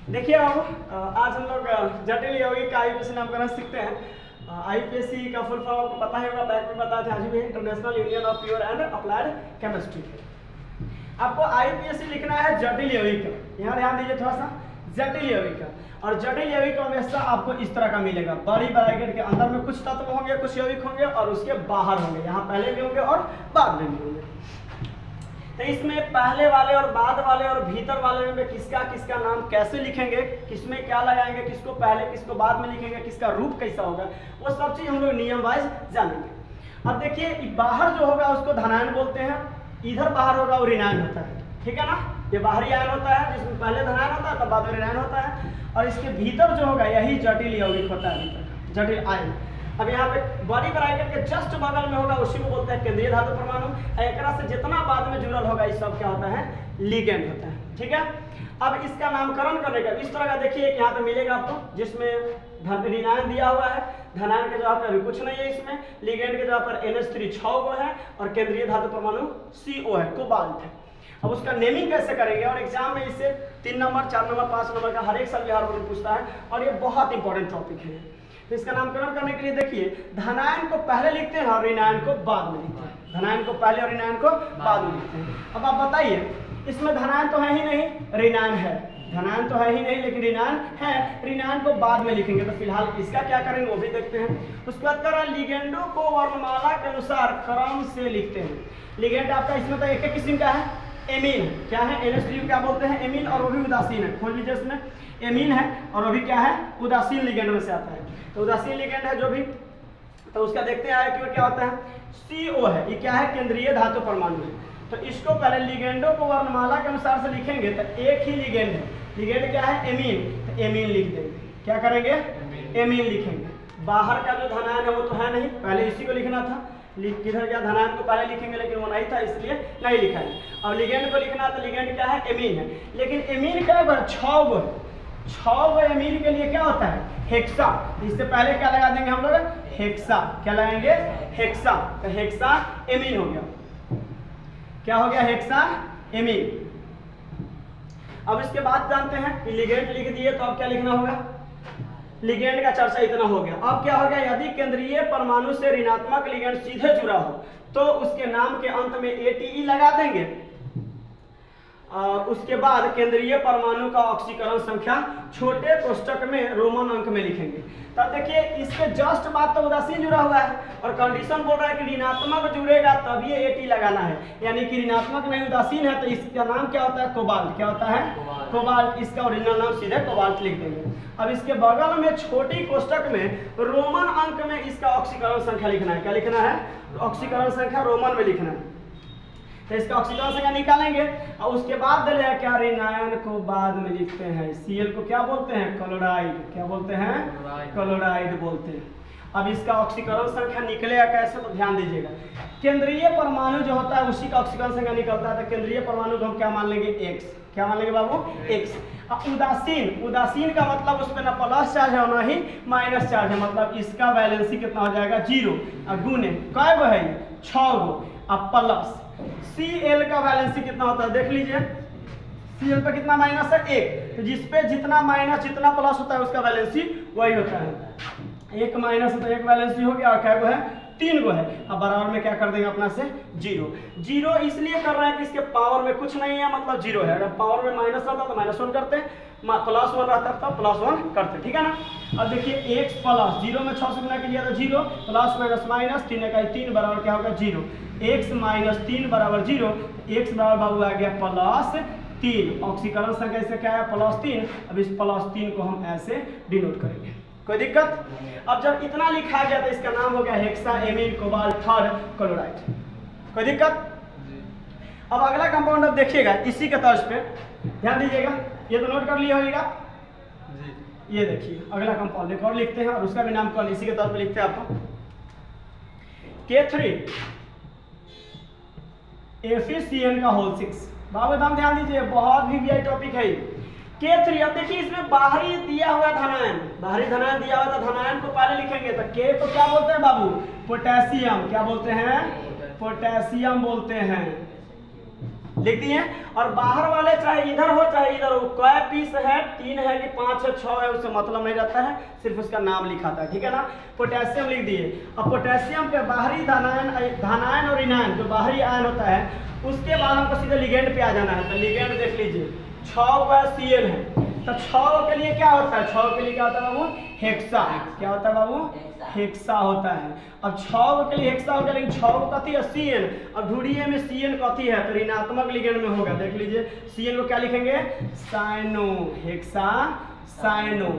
देखिए बाबू, आज हम लोग जटिल यौगिक का आईपीएससी नामकरण सीखते हैं। आईपीएससी का फुल फॉर्म आपको पता है होगा, बैक में बताया था आज भी, international union of pure and applied chemistry. आपको आईपीएससी लिखना है जटिल यौगिक का। यहाँ ध्यान दीजिए थोड़ा सा, जटिल यौगिक का। और जटिल यौगिक हमेशा आपको इस तरह का मिलेगा, बड़ी ब्रैकेट के अंदर में कुछ तत्व होंगे, कुछ यौगिक होंगे और उसके बाहर होंगे, यहाँ पहले भी होंगे और बाद में भी होंगे। तो इसमें पहले वाले और बाद वाले और भीतर वाले में किसका किसका नाम कैसे लिखेंगे, किसमें क्या लगाएंगे, किसको पहले किसको बाद में लिखेंगे, किसका रूप कैसा होगा, वो सब चीज हम लोग नियम वाइज जानेंगे। अब देखिए, बाहर जो होगा उसको धनायन बोलते हैं, इधर बाहर होगा वो ऋणायन होता है, ठीक है ना। ये बाहरी आयन होता है जिसमें पहले धनायन होता है तब बाद में ऋणायन होता है। और इसके भीतर जो होगा यही जटिल यौगिक होता है, भीतर का जटिल आयन। अब यहाँ पे बड़ी ब्रैकेट के जस्ट बगल में होगा, उसी को बोलते हैं केंद्रीय धातु परमाणु। एकरा से जितना बाद में जुड़ल होगा ये सब क्या होता है, लिगेंड होता है, ठीक है। अब इसका नामकरण करने का इस तरह का देखिए, यहाँ पे मिलेगा आपको, जिसमें ऋणायन दिया हुआ है, धनायन के जगह पे अभी कुछ नहीं है इसमें, लिगेंड के जगह पर NH3 6 गो है और केंद्रीय धातु परमाणु CO है, कोबाल्ट है। अब उसका नेमिंग कैसे करेंगे, और एग्जाम में इससे 3 नंबर 4 नंबर 5 नंबर का हर एक साल बिहार बोर्ड पूछता है और ये बहुत इंपॉर्टेंट टॉपिक है। तो इसका नामकरण करने के लिए देखिए, धनायन को पहले लिखते हैं और ऋणायन को बाद में लिखते हैं। धनायन को पहले और ऋणायन को बाद में लिखते हैं। अब आप बताइए, इसमें धनायन तो है ही नहीं, ऋणायन है। धनायन तो है ही नहीं लेकिन ऋणायन है, ऋणायन को बाद में लिखेंगे। तो फिलहाल इसका क्या करेंगे वो भी देखते हैं। उसके बाद कर लिगेंडो को वर्णमाला के अनुसार क्रम से लिखते हैं। लिगेंड आपका इसमें तो एक किस्म का है, एमीन। क्या है, NH3 क्या बोलते हैं, एमीन, और वो भी उदासीन है। खोल लीजिए, इसमें एमीन है और वो भी क्या है, उदासीन लिगेंड में से आता है। तो उदासीन लिगेंड है जो भी, तो उसका देखते हैं कि क्या होता है, CO है। ये क्या है, केंद्रीय धातु परमाणु है। तो इसको पहले लिगेंडो को वर्णमाला के अनुसार से लिखेंगे तो एक ही लिगेंड है। लिगेंड क्या है, एमीन, तो एमीन लिख देंगे। क्या करेंगे, एमीन लिखेंगे। बाहर का जो धनायन है वो तो है नहीं, पहले इसी को लिखना था। किधर गया, धनायन को पहले लिखेंगे लेकिन वो नहीं था इसलिए नहीं लिखा है। अब लिगेंड को लिखना है तो लिगेंड क्या है, एमीन है। लेकिन एमीन क्या है, 6 गो है। 6 गो एमीन के लिए क्या होता है, हेक्सा। इससे पहले क्या लगा देंगे हम लोग, हेक्सा। क्या लगाएंगे, हेक्सा। तो हेक्सा एमीन हो गया। क्या हो गया, हेक्सा एमीन। अब इसके बाद जानते हैं कि लिगेंड लिख दिए तो अब क्या लिखना होगा, लिगेंड का चर्चा इतना हो गया। अब क्या हो गया, यदि केंद्रीय परमाणु से ऋणात्मक लिगेंड सीधे जुड़ा हो तो उसके नाम के अंत में ATE लगा देंगे। उसके बाद केंद्रीय परमाणु का ऑक्सीकरण संख्या छोटे कोष्टक में रोमन अंक में लिखेंगे। तब देखिए, इसके जस्ट बाद तो उदासीन जुड़ा हुआ है और कंडीशन बोल रहा है कि ऋणात्मक जुड़ेगा तब ये AT लगाना है, यानी कि ऋणात्मक नहीं उदासीन है तो इसका नाम क्या होता है, कोबाल्ट। क्या होता है, कोबाल्ट। इसका ओरिजिनल नाम सीधे कोबाल्ट लिख देंगे। अब इसके बगल में छोटी कोष्टक में रोमन अंक में इसका ऑक्सीकरण संख्या लिखना है। क्या लिखना है, ऑक्सीकरण संख्या रोमन में लिखना है। तो इसका ऑक्सीकरण संख्या निकालेंगे और उसके बाद दे क्या, ऋणायन को बाद में लिखते हैं। Cl को क्या बोलते हैं, क्लोराइड। क्या बोलते हैं, क्लोराइड बोलते हैं। अब इसका ऑक्सीकरण संख्या निकलेगा कैसे, तो ध्यान दीजिएगा। केंद्रीय परमाणु जो होता है उसी का ऑक्सीकरण संख्या निकलता है। तो केंद्रीय परमाणु को हम क्या मान लेंगे, X। क्या मान लेंगे बाबू, X। उदासीन, उदासीन का मतलब उसमें ना प्लस चार्ज है ना ही माइनस चार्ज है, मतलब इसका वैलेंसी कितना हो जाएगा, 0। गुने कै गो है, 6 गो। अब प्लस Cl का वैलेंसी कितना होता है, देख लीजिए। Cl पे कितना माइनस है, 1। तो जिसपे जितना माइनस जितना प्लस होता है उसका वैलेंसी वही होता है। 1 माइनस तो 1 वैलेंसी हो गया और क्या गो है, 3 गो है। अब बराबर में क्या कर देंगे अपना से, 0। 0 इसलिए कर रहे हैं कि इसके पावर में कुछ नहीं है, मतलब 0 है। अगर पावर में माइनस रहता तो -1 करते, +1 रहता तो +1 करते, ठीक है ना। अब देखिए, x प्लस 0 में 6 से गुना किया तो 0, प्लस माइनस माइनस 3 का 3 बराबर क्या होगा, 0। x माइनस 3 बराबर 0। x बराबर बाबू आ गया +3। ऑक्सीकरण संख्या इससे क्या है, +3। अब इस +3 को हम ऐसे डिनोट करेंगे, कोई दिक्कत। अब जब इतना लिखा गया तो इसका नाम हो गया hexa amine cobalt third chloride, कोई दिक्कत। अब अगला कंपाउंड अब देखिएगा इसी के तर्ज पे, ध्यान दीजिएगा। ये तो नोट कर लिया होगा, ये देखिए अगला कंपाउंड एक और लिखते हैं और उसका भी नामकरण इसी के तौर पे लिखते हैं आपको, K3 FeCN का होल 6। बाबू एकदम ध्यान दीजिए, बहुत VVI टॉपिक है K3। अब देखिए, इसमें बाहरी दिया हुआ धनायन, बाहरी धनायन दिया हुआ था, धनायन को पहले लिखेंगे तो K को क्या बोलते हैं बाबू, पोटेशियम। क्या बोलते हैं, पोटेशियम बोलते हैं। लिख दिए। और बाहर वाले चाहे इधर हो चाहे इधर हो, क्या पीस है, 3 है कि 5 है 6 है, उससे मतलब नहीं रहता है, सिर्फ उसका नाम लिखा था, ठीक है ना। पोटेशियम लिख दिए। अब पोटेशियम के बाहरी धनायन और ऋणायन, जो बाहरी आयन होता है, उसके बाद हमको सीधे लिगेंड पे आ जाना है। तो लिगेंड देख लीजिए, 6 का Cl है, तो 6 के लिए क्या होता है, 6 के लिए क्या होता है बाबू, हेक्सा। क्या होता है बाबू, हेक्सा होता है। अब 6 के लिए हेक्सा हो गया, लेकिन 6 कथी है, Cn। अब ढूंढिए में Cn कथी है, तो ऋणात्मक लिगेंड में होगा। देख लीजिए Cn को क्या लिखेंगे, साइनो, हेक्सा साइनो।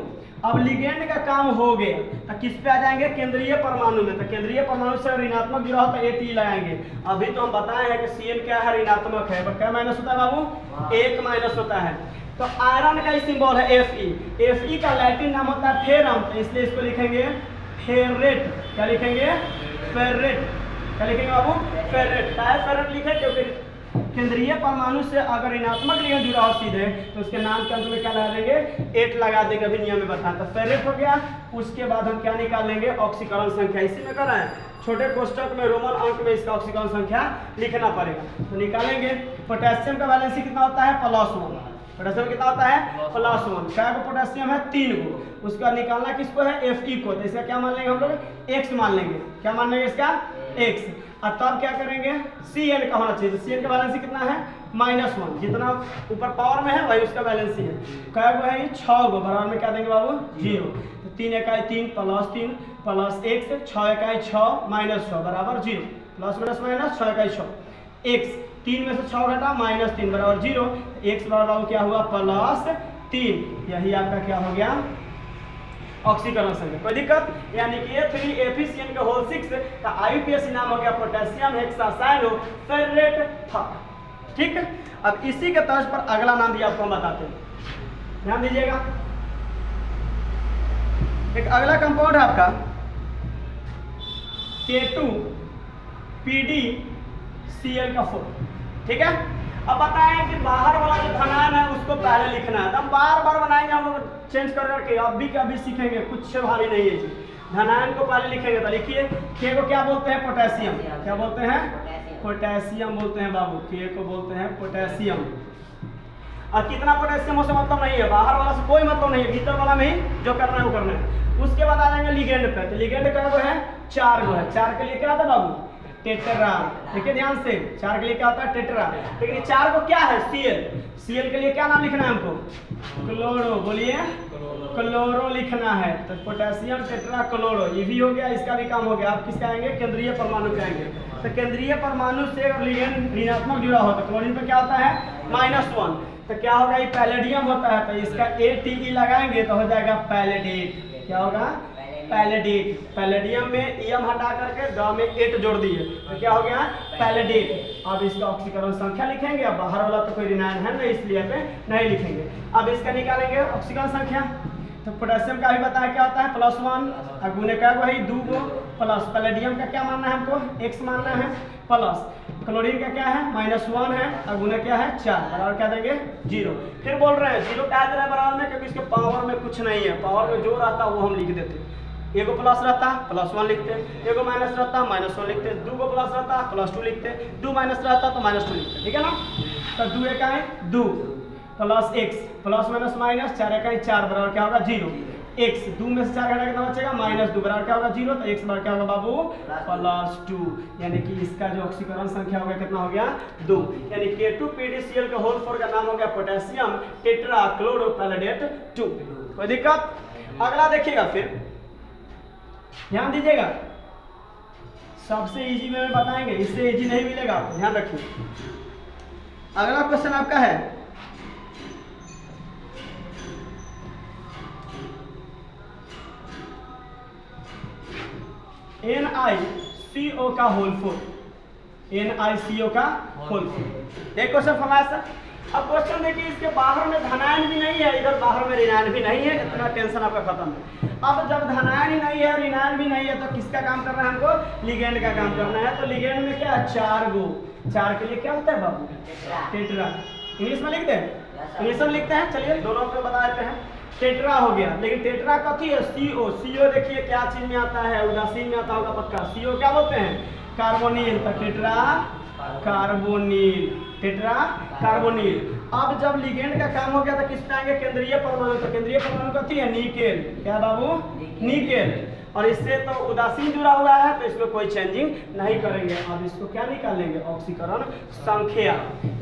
अब लिगेंड का काम हो गया, तो किस पे आ जाएंगे, केंद्रीय परमाणु में। तो केंद्रीय परमाणु से ऋणात्मक जुड़ा हो तो At लगाएंगे। अभी तो हम बताए हैं कि Cn क्या है, ऋणात्मक है, बट क्या माइनस होता है बाबू, 1 माइनस होता है। तो आयरन का सिंबल है Fe। Fe का लैटिन नाम होता है फेरम, तो इसलिए इसको लिखेंगे फेरेट। क्या लिखेंगे, फेरेट। क्या लिखेंगे बाबू, फेरेट। काहे फेरेट लिखे, क्योंकि केंद्रीय परमाणु से अगर ऋणात्मक लिगेंड जुड़ा हो सीधे, तो उसके नाम के अंत में क्या लगा देंगे, 8 लगा देंगे। अभी नियम में बताया, तो फेरेट हो गया। उसके बाद हम क्या निकाल लेंगे, ऑक्सीकरण संख्या। इसी में करा है, छोटे कोष्टक में रोमन अंक में इसका ऑक्सीकरण संख्या लिखना पड़ेगा, तो निकालेंगे। पोटेशियम का वैलेंसी कितना होता है, +1। पोटेशियम कितना होता है, +1। क्या को पोटेशियम है, 3 को। उसके बाद निकालना किसको है, Fe को। तो इसका क्या मान लेंगे हम लोग, x मान लेंगे। क्या मान लेंगे इसका, x। और तब क्या करेंगे, Cn का होना चाहिए। Cn का बैलेंसी कितना है, -1। जितना ऊपर पावर में है वही उसका बैलेंसी है। क्या गो है, 6 गो। बराबर में क्या देंगे बाबू, 0। तो 3 इकाई 3 +3 +1, 6 इकाई 6 -6 बराबर 0। प्लस माइनस माइनस 6 इकाई 6, x। 3 में से 6 घटा -3 बराबर 0। x बराबर क्या हुआ, +3। यही आपका क्या हो गया, ऑक्सीकरण संख्या। कोई दिक्कत, यानी कि ये 3 एफिशिएंट का होल 6 का आईयूपीएसी नाम हो गया पोटेशियम हेक्सासाइनो फेरेट था। ठीक है, अब इसी के तर्ज पर अगला नाम भी आपको हम बताते हैं, ध्यान दीजिएगा। एक अगला कंपाउंड है आपका K2PdCl4। ठीक है, अब बताएं कि बाहर वाला जो धनायन है उसको पहले लिखना है। तो हम बार बार बनाएंगे, हम लोग चेंज कर करके अभी का अभी सीखेंगे, कुछ भारी नहीं है जी। धनायन को पहले लिखेंगे, तो लिखिए K को क्या बोलते हैं, पोटेशियम। क्या बोलते हैं, पोटेशियम बोलते हैं बाबू। K को बोलते हैं पोटेशियम। और कितना पोटेशियम हो से मतलब नहीं है, बाहर वाला से कोई मतलब नहीं है, भीतर वाला में ही जो करना है वो करना है। उसके बाद आ जाएंगे लिगेंड पे। तो लिगेंड का है 4 गो है। 4 के लिए क्या आता है बाबू, टेट्रा। देखिए ध्यान से, 4 के लिए क्या होता है, टेट्रा। लेकिन ये 4 को क्या है, Cl। Cl के लिए क्या नाम लिखना है हमको, क्लोरो। बोलिए, क्लोरो लिखना है। तो पोटेशियम टेट्रा क्लोरो, ये भी हो गया, इसका भी काम हो गया। आप किसका आएंगे, केंद्रीय परमाणु पे आएंगे। तो केंद्रीय परमाणु से अगर लिगेंड ऋणात्मक जुड़ा हो तो क्लोरीन पे क्या होता है, -1। तो क्या होगा, ये पैलेडियम होता है, तो इसका ATE लगाएंगे तो हो जाएगा पैलेडेट। क्या होगा, पैलेडेट। पैलेडियम में एम हटा करके द में 8 जोड़ दिए तो क्या हो गया, पैलेडेट। अब इसका ऑक्सीकरण संख्या लिखेंगे। अब बाहर वाला तो कोई ऋणायन है नहीं, इसलिए पे नहीं लिखेंगे। अब इसका निकालेंगे ऑक्सीकरण संख्या। तो पोटेशियम का भी बताया क्या होता है, +1। और गुने का वही 2 गो प्लस। पैलेडियम का क्या मानना है हमको, x मानना है, प्लस। क्लोरीन का क्या है, -1 है, और गुना क्या है 4, बराबर क्या देंगे 0। फिर बोल रहे हैं 0 क्या दे रहा है बराबर में, क्योंकि इसके पावर में कुछ नहीं है। पावर में जो रहता वो हम लिख देते। एगो प्लस रहता +1 लिखते, एगो माइनस रहता -1 लिखते, 2 गो प्लस रहता +2 लिखते, 2 माइनस रहता तो -2 लिखते। ठीक है ना। तो 2 इकाई 2 plus x plus minus minus 4 इकाई 4 बराबर क्या होगा 0। x 2 में से 4 घटा कितना बचेगा, -2 बराबर क्या होगा 0। तो x बराबर क्या होगा बाबू, +2। यानी कि इसका जो ऑक्सीकरण संख्या हो गया कितना हो गया, 2। यानी K2PdCl का होल 4 का नाम हो गया पोटेशियम टेट्रा क्लोरो पैलेडेट 2। कोई दिक्कत। अगला देखिएगा, फिर ध्यान दीजिएगा, सबसे इजी में बताएंगे, इससे इजी नहीं मिलेगा, ध्यान रखिए। अगला क्वेश्चन आपका है NiCO का होल 4। NiCO का होल 4 एक क्वेश्चन फरमाया सर। अब क्वेश्चन देखिए, इसके बाहर में धनायन भी नहीं है, इधर बाहर में ऋणायन भी नहीं है, इतना टेंशन आपका खत्म है। अब जब धनायन ही नहीं है, ऋणायन भी नहीं है, तो किसका काम करना है हमको, लिगेंड का काम करना है। तो लिगेंड में क्या है, 4 गो। 4 के लिए क्या होता है बाबू, टेट्रा। इंग्लिश में लिखते हैं, इंग्लिश में लिखते हैं, चलिए दोनों को बता देते हैं। टेट्रा हो गया, लेकिन टेट्रा कथी है, CO। CO देखिए क्या चीज में आता है, उदासीन में आता होगा पक्का। CO क्या बोलते हैं, कार्बोनिल। तो टेट्रा कार्बोनिल, टेट्रा कार्बोनिल। अब जब लिगेंड का काम हो गया तो किस पे आएंगे? केंद्रीय परमाणु। तो केंद्रीय परमाणु कथी है? निकेल। क्या बाबू? निकेल। और इससे तो उदासीन जुड़ा हुआ है तो इसमें कोई चेंजिंग नहीं करेंगे। अब इसको क्या निकालेंगे? ऑक्सीकरण संख्या।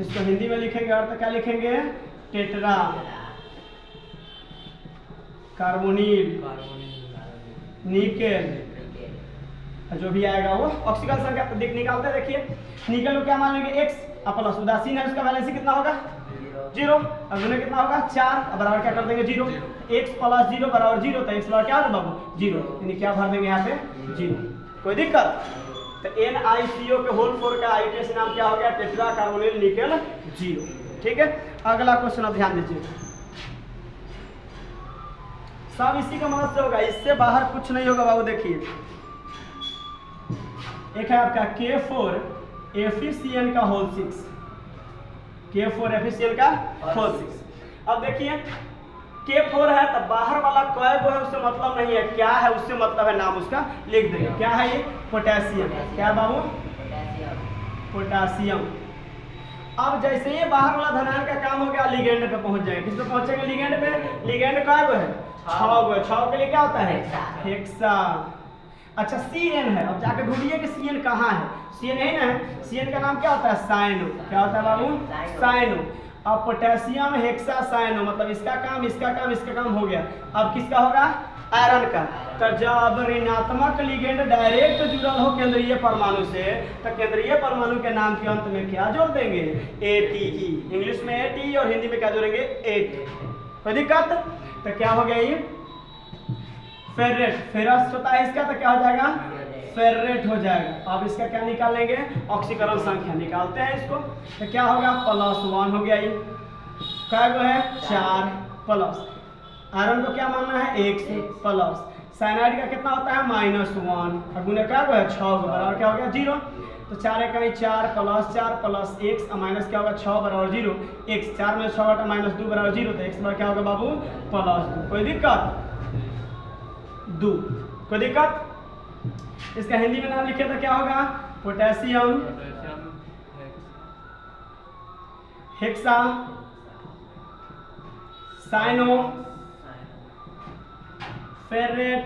इसको हिंदी में लिखेंगे, अर्थ क्या लिखेंगे? टेट्रा कार्बोनिल निकेल, जो भी आएगा वो ऑक्सीकरण संख्या निकालते। देखिए निकल को क्या मान लेंगे? x प्लस उदासीन है उसका वैलेंसी कितना होगा? 0। अब उन्हें कितना होगा? 4। बराबर क्या कर देंगे? 0। x प्लस 0 बराबर 0। तो x बराबर क्या होगा बाबू? 0। यानी क्या भर देंगे यहाँ पे? 0। कोई दिक्कत? तो NiCO के होल 4 का IUPAC नाम क्या हो गया? Tetra carbonyl nickel 0। ठीक है, अगला क्वेश्चन आप ध्यान दीजिए, सब इसी का मदद से होगा, इससे बाहर कुछ नहीं होगा बाबू। देखिए एक है आपका K4 FeCN का होल 6, K4 FeCN का होल 6। अब देखिए K4 है तो बाहर वाला कोई गो है उससे मतलब नहीं है, क्या है उससे मतलब है, नाम उसका लिख देंगे। क्या है ये? पोटेशियम। क्या बाबू? पोटेशियम। अब जैसे ये बाहर वाला धनायन का काम हो गया, लिगेंड पे पहुंच जाएंगे। किस पे पहुंचेंगे? लिगेंड पे। लिगेंड का गो है? 6 गो। 6 के लिए क्या होता है? हेक्सा। अच्छा CN है, अब जाकर ढूंढिए कि CN कहाँ है। CN है ना, CN का नाम क्या होता है? साइनो। क्या होता है बाबू? साइनो। अब पोटेशियम हेक्सा साइनो, मतलब इसका काम इसका काम इसका काम हो गया। अब किसका होगा? आयरन का। तो जब ऋणात्मक लिगेंड डायरेक्ट जुड़ल हो केंद्रीय परमाणु से, तो केंद्रीय परमाणु के नाम के अंत में क्या जोड़ देंगे? ATE। इंग्लिश में ATE और हिंदी में क्या जोड़ेंगे? 8। कोई दिक्कत? तो क्या हो गया ये? फेरेट। फेरस होता है इसका, तो क्या हो जाएगा? फेरेट हो जाएगा। अब इसका क्या निकालेंगे? ऑक्सीकरण संख्या निकालते हैं इसको। तो क्या होगा? +1 हो गया। ये क्या गो है? 4 प्लस। आयरन को क्या मानना है? 1 प्लस। साइनाइड का कितना होता है? -1। और गुना क्या गो है? 6 गो। बराबर क्या हो गया? 0। तो 4 × 4 प्लस 4 प्लस x माइनस क्या होगा? 6 बराबर 0। x 4 में 6 घटा -2 बराबर 0। तो x बराबर क्या होगा बाबू? +2। कोई दिक्कत? 2। कोई दिक्कत? इसका हिंदी में नाम लिखे तो क्या होगा? Potassium hexacyanoferrate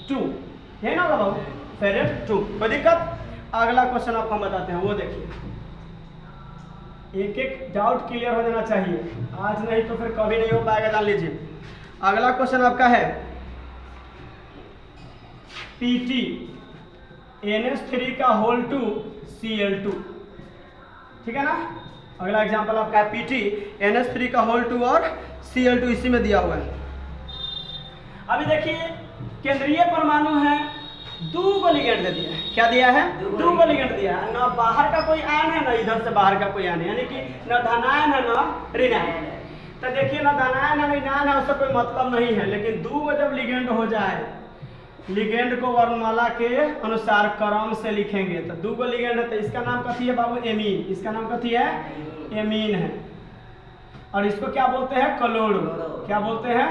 2। है ना बाबू? फेरेट 2। कोई दिक्कत? अगला क्वेश्चन आपको हम बताते हैं, वो देखिए। एक एक डाउट क्लियर हो जाना चाहिए, आज नहीं तो फिर कभी नहीं हो पाएगा, जान लीजिए। अगला क्वेश्चन आपका है PT NH3 का होल 2 Cl2। ठीक है ना? अगला एग्जांपल आपका है PT NH3 का होल 2 और Cl2, इसी में दिया हुआ है। अभी देखिए केंद्रीय परमाणु है, 2 गो लिगेंड दे दिया है। क्या दिया है? 2 गो लिगेंड दिया है। ना बाहर का कोई आयन है, ना इधर से बाहर का कोई आयन है, यानी कि ना धनायन है ना ऋणायन। तो देखिए ना धनायन है ना ऋणायन है, उससे कोई मतलब नहीं है। लेकिन 2 गो जब लिगेंड हो जाए, लिगेंड को वर्णमाला के अनुसार क्रम से लिखेंगे। तो 2 गो लिगेंड है तो इसका नाम कथी है बाबू? एमीन। इसका नाम कथी है? एमीन है। और इसको क्या बोलते हैं? क्लोरो। क्या बोलते हैं?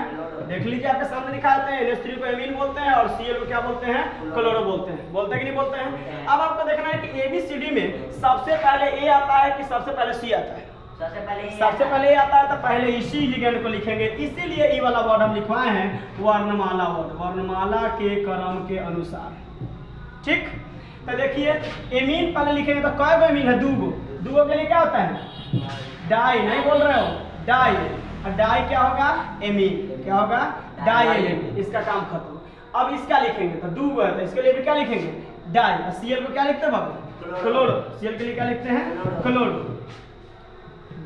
देख लीजिए आपके सामने दिखाते हैं। NH3 को एमीन बोलते हैं और Cl को क्या बोलते हैं? क्लोरो बोलते हैं। बोलते हैं कि नहीं बोलते हैं? अब आपको देखना है कि ABCD में सबसे पहले A आता है कि सबसे पहले C आता है? सबसे पहले A आता है, तो पहले इसी लिगेंड को लिखेंगे। इसीलिए ई वाला वर्ड हम लिखवाए हैं वर्णमाला वर्ड, वर्णमाला के क्रम के अनुसार। ठीक? तो देखिए एमीन पहले लिखेंगे तो कै गो एमीन है? 2 गो। 2 गो के लिए क्या होता है? डाई। नहीं बोल रहे हो? डाई। और डाई क्या होगा? एमीन। क्या होगा? Diamine. इसका काम खत्म। अब इसका लिखेंगे तो 2 गो है, तो इसके लिए भी क्या लिखेंगे? डाई। और Cl को क्या लिखते हैं बाबू? क्लोरो। Cl के लिए क्या लिखते हैं? Chloro.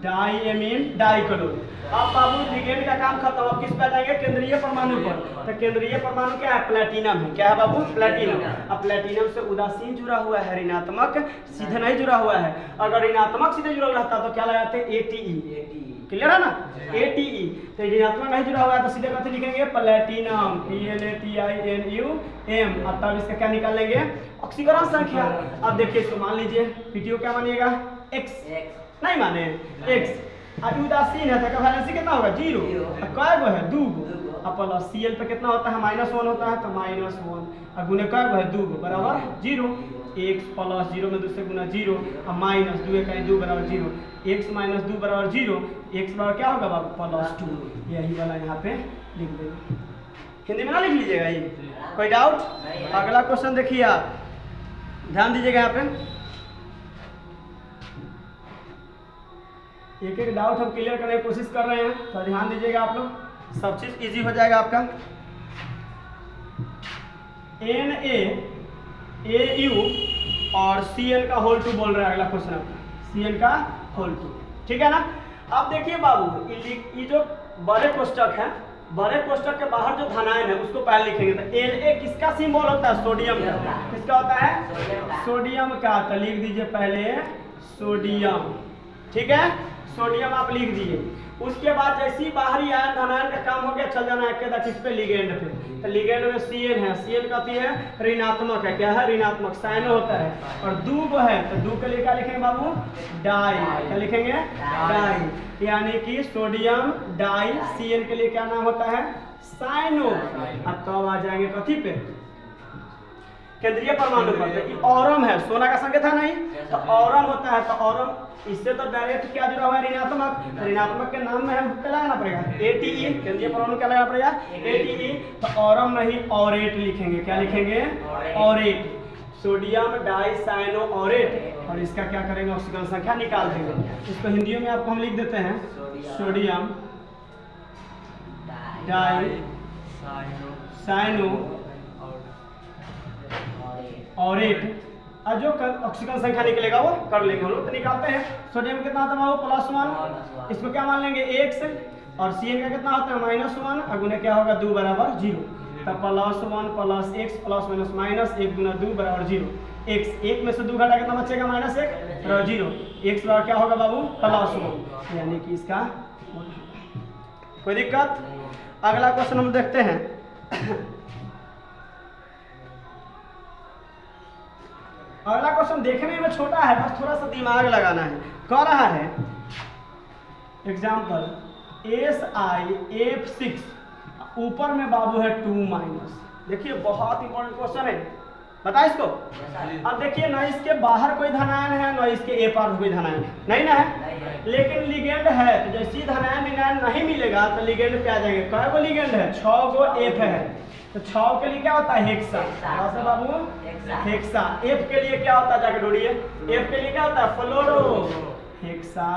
Di amine di chloro. अब बाबू लिगेंड का काम खत्म। अब किस पे जाएंगे? केंद्रीय परमाणु पर। तो केंद्रीय परमाणु क्या है? प्लेटिनम है। क्या है बाबू? प्लेटिनम। अब प्लेटिनम से उदासीन जुड़ा हुआ है, ऋणात्मक सीधे नहीं जुड़ा हुआ है। अगर ऋणात्मक सीधे जुड़ा रहता तो क्या लगाते? ATE। क्लियर है ना? ATE। तो ऋणात्मक नहीं जुड़ा हुआ है तो सीधे कैसे लिखेंगे? Platinum PLATINUM। अब तब इसका क्या निकाल लेंगे? ऑक्सीकरण संख्या। अब देखिए इसको मान लीजिए PTO क्या मानिएगा? X। नहीं माने? X। और उदासीन है तो का वैलेंसी कितना होगा 0। और कै गो है 2 गो। अब प्लस Cl पे कितना होता है -1 होता है तो -1 और गुने कै गो है 2 गो बराबर 0। x प्लस 0 में 2 से गुना 0 और माइनस 2 1 2 बराबर 0। x माइनस 2 बराबर 0। x बराबर क्या होगा बाबू +2। यही वाला यहाँ पे लिख देंगे, हिंदी में ना लिख लीजिएगा ये, कोई डाउट। अगला क्वेश्चन देखिए आप, ध्यान दीजिएगा यहाँ पे, एक एक डाउट हम क्लियर करने की कोशिश कर रहे हैं तो ध्यान दीजिएगा आप लोग, सब चीज इजी हो जाएगा आपका। NaAU और Cl का होल 2 बोल रहा है अगला क्वेश्चन आपका, Cl का होल 2, ठीक है ना। अब देखिए बाबू ये जो बड़े कोष्टक है, बड़े कोष्टक के बाहर जो धनायन है उसको पहले लिखेंगे तो Na किसका सिंबल होता है सोडियम का, किसका होता है सोडियम का, तो लिख दीजिए पहले सोडियम, ठीक है सोडियम आप लिख दिए। उसके बाद जैसे ही बाहरी आयन धनायन का काम हो गया चल जाना है किस पे लिगेंड पे, तो लिगेंड में Cl है, Cl कहती है ऋणात्मक है, क्या है ऋणात्मक साइनो होता है, और 2 गो है तो 2 के लिए क्या लिखेंगे बाबू डाई, क्या लिखेंगे डाई, यानी कि सोडियम डाई Cl के लिए क्या नाम होता है साइनो। अब तो आ जाएंगे कथी पे केंद्रीय परमाणु पर, ऑरम है सोना का संकेत है नहीं तो ऑरम होता है, तो ऑरम इससे तो डायरेक्ट क्या जुड़ा हुआ है ऋणात्मक, ऋणात्मक के नाम में हम क्या लगाना पड़ेगा ATE, केंद्रीय परमाणु क्या लगाना पड़ेगा ATE, तो ऑरम नहीं ऑरेट लिखेंगे, क्या लिखेंगे aurate, sodium di cyano aurate. और इसका क्या करेंगे ऑक्सीजन संख्या निकाल देंगे, इसको हिंदियों में आपको हम लिख देते हैं सोडियम डाई साइनो ऑरेट, और जो ऑक्सीजन संख्या निकलेगा वो कर लेंगे हम लोग, तो निकालते हैं। सोडियम कितना होता है वो +1, इसको क्या मान लेंगे x, और Cl का कितना होता है -1 और गुने क्या होगा 2 बराबर 0, तो +1 + x प्लस माइनस माइनस 1 गुना 2 बराबर 0, x 1 में से 2 घटा कितना बचेगा -1 बराबर 0, x बराबर क्या होगा बाबू +1, यानी कि इसका कोई दिक्कत। अगला क्वेश्चन हम देखते हैं। अगला क्वेश्चन देखने में छोटा है, बस थोड़ा सा दिमाग लगाना है। कह रहा है एग्जाम्पल SiF6, ऊपर में बाबू है 2-, देखिए बहुत इंपॉर्टेंट क्वेश्चन है, बता इसको। अब देखिए ना इसके बाहर कोई धनायन है ना इसके ए पार कोई धनायन है, नहीं ना है, लेकिन लिगेंड है, तो जैसे धनायन विनायन नहीं मिलेगा तो लिगेंड पे आ जाएंगे। कै गो लिगेंड है 6 गो F है, तो 6 के लिए क्या होता है हेक्सा, क्या बाबू हेक्सा। F के लिए क्या होता है जाके ढूंढिए, F के लिए क्या होता है फ्लोरो, हेक्सा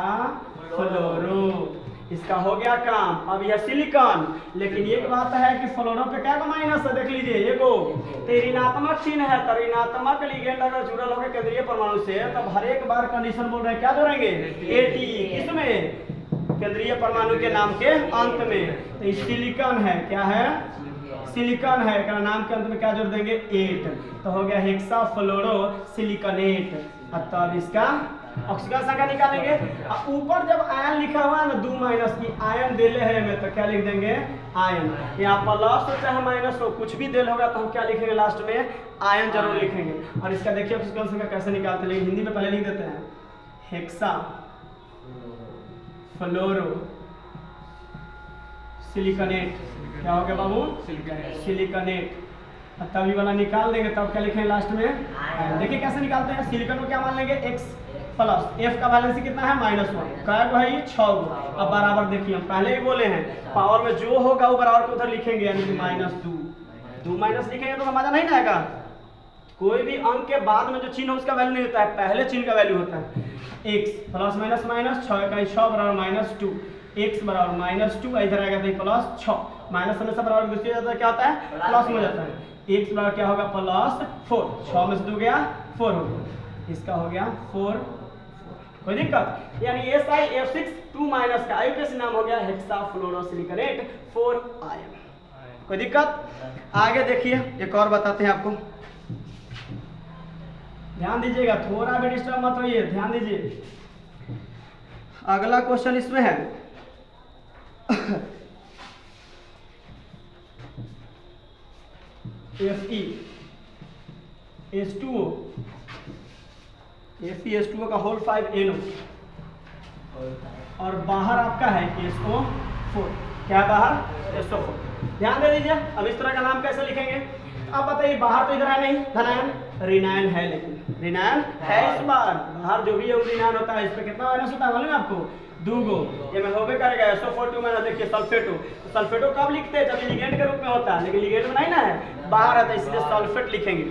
फ्लोरो, इसका हो गया काम। अब यह सिलिकॉन, लेकिन एक बात है कि फ्लोरो पे क्या माइनस है देख लीजिए एगो, तो ऋणात्मक चिन्ह है, तो ऋणात्मक लिगेंड अगर जुड़ल होगा केंद्रीय परमाणु से तब हर एक बार कंडीशन बोल रहे हैं क्या जोड़ेंगे ATE, किसमें केंद्रीय परमाणु के नाम के अंत में, तो सिलिकॉन है, क्या है सिलिकॉन है, क्या नाम के अंत में क्या जोड़ देंगे 8, तो हो गया हेक्सा फ्लोरो सिलिकॉनेट। तब इसका ऑक्सीजन संख्या निकालेंगे। ऊपर जब आयन लिखा हुआ है ना 2- की आयन देले है में, तो क्या लिख देंगे आयन, यहाँ प्लस हो चाहे माइनस हो कुछ भी देल होगा तो हम क्या लिखेंगे लास्ट में आयन जरूर लिखेंगे। और इसका देखिए ऑक्सीजन संख्या कैसे निकालते हैं, लेकिन हिंदी में पहले लिख देते हैं हेक्सा फ्लोरो सिलिकॉनेट, क्या हो गया बाबू सिलिकॉनेट। तभी वाला निकाल देंगे, तब क्या लिखेंगे लास्ट में देखिए कैसे निकालते हैं। सिलिकॉन को क्या मान लेंगे x प्लस F का वैलेंसी कितना है -1, क्या है ये 6 गो। अब बराबर देखिए हम पहले ही बोले हैं पावर में जो होगा वो बराबर को उधर लिखेंगे, यानी कि -2 माइनस लिखेंगे तो मजा नहीं आएगा। कोई भी अंक के बाद में जो चिन्ह उसका वैल्यू नहीं होता है, पहले चिन्ह का वैल्यू होता है x प्लस माइनस माइनस 6 का 6 बराबर -2, x बराबर -2, इधर आएगा तो +6, माइनस होने से बराबर दूसरी जाता है क्या होता है प्लस में जाता है, x बराबर क्या होगा +4, 6 में से 2 गया 4 हो गया, इसका हो गया 4। कोई दिक्कत, यानी SiF6 2- का आईयूपीएसी नाम हो गया हेक्साफ्लोरोसिलिकनेट 4 आयन। कोई दिक्कत। आगे देखिए एक और बताते हैं आपको, ध्यान दीजिएगा, थोड़ा भी डिस्टर्ब मत होइए, ध्यान दीजिए। अगला क्वेश्चन इसमें है FeH2O का होल 5NO, और बाहर आपका है SO4। क्या है बाहर? SO4। ध्यान दे दीजिए। अब इस तरह का नाम कैसे लिखेंगे? आप बताइए, बाहर तो इधर है नहीं धनायन, ऋणायन है, लेकिन ऋणायन है इस बार। बाहर जो भी है वो ऋणायन होता है। इस पे कितना माइनस होता है मालूम है आपको? 2 गो। ये में होबे करेगा SO4 में। देखिए सल्फेटो, तो सल्फेटो कब लिखते हैं? जब लिगेंड के रूप में होता है, लेकिन लिगेंड में नहीं ना है, बाहर है, तो इसलिए सल्फेट लिखेंगे,